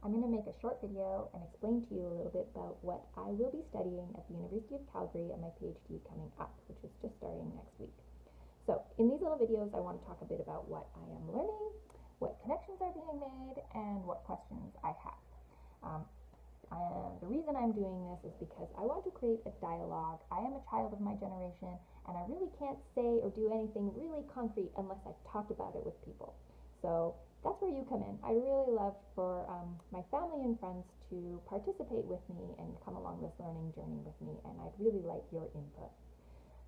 I'm going to make a short video and explain to you a little bit about what I will be studying at the University of Calgary at my PhD coming up, which is just starting next week. So in these little videos, I want to talk a bit about what I am learning, what connections are being made, and what questions I have. The reason I'm doing this is because I want to create a dialogue. I am a child of my generation, and I really can't say or do anything really concrete unless I've talked about it with people. So that's where you come in. I really love for my family and friends to participate with me and come along this learning journey with me, and I'd really like your input.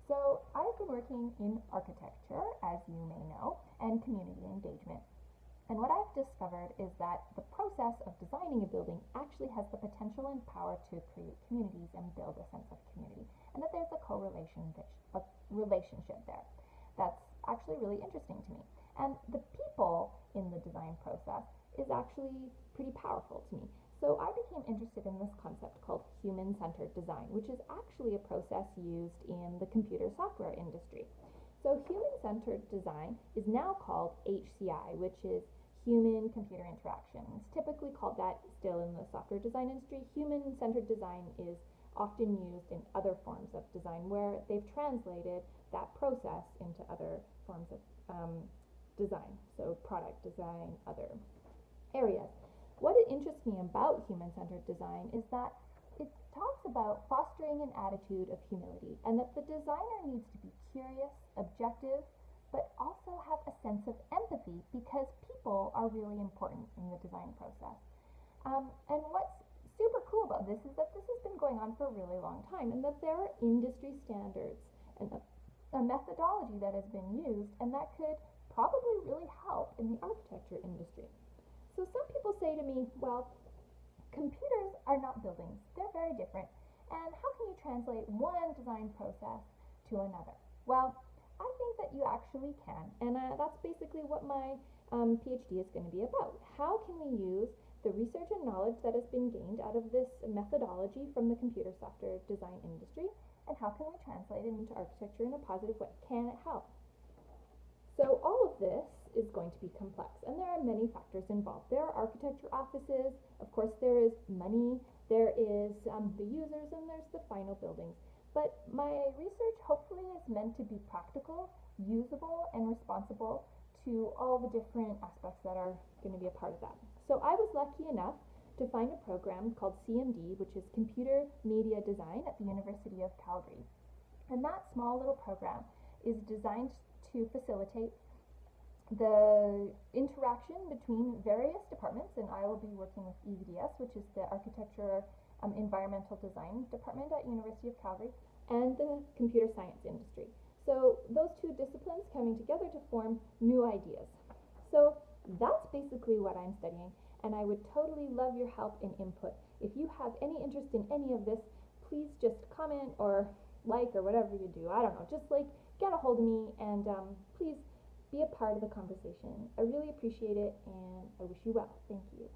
So I've been working in architecture, as you may know, and community engagement. And what I've discovered is that the process of designing a building actually has the potential and power to create communities and build a sense of community, and that there's a relationship there. That's actually really interesting to me. And the people in the design process is actually pretty powerful to me. So I became interested in this concept called human-centered design, which is actually a process used in the computer software industry. So human-centered design is now called HCI, which is human-computer interaction. It's typically called that still in the software design industry. Human-centered design is often used in other forms of design where they've translated that process into other forms of design, so product design, other areas. What interests me about human-centered design is that it talks about fostering an attitude of humility, and that the designer needs to be curious, objective, but also have a sense of empathy, because people are really important in the design process. And what's super cool about this is that this has been going on for a really long time, and that there are industry standards and a methodology that has been used, and that could probably really help in the architecture industry. So some people say to me, well, computers are not buildings. They're very different. And how can you translate one design process to another? Well, I think that you actually can. And that's basically what my PhD is going to be about. How can we use the research and knowledge that has been gained out of this methodology from the computer software design industry, and how can we translate it into architecture in a positive way? Can it help? So all of this is going to be complex, and there are many factors involved. There are architecture offices, of course there is money, there is the users, and there's the final buildings. But my research hopefully is meant to be practical, usable, and responsible to all the different aspects that are going to be a part of that. So I was lucky enough to find a program called CMD, which is Computer Media Design at the University of Calgary. And that small little program is designed to facilitate the interaction between various departments, and I will be working with EVDS, which is the Architecture Environmental Design Department at University of Calgary, and the computer science industry. So those two disciplines coming together to form new ideas. So that's basically what I'm studying, and I would totally love your help and input. If you have any interest in any of this, please just comment or like or whatever you do. I don't know, just like get a hold of me, and please be a part of the conversation. I really appreciate it, and I wish you well. Thank you.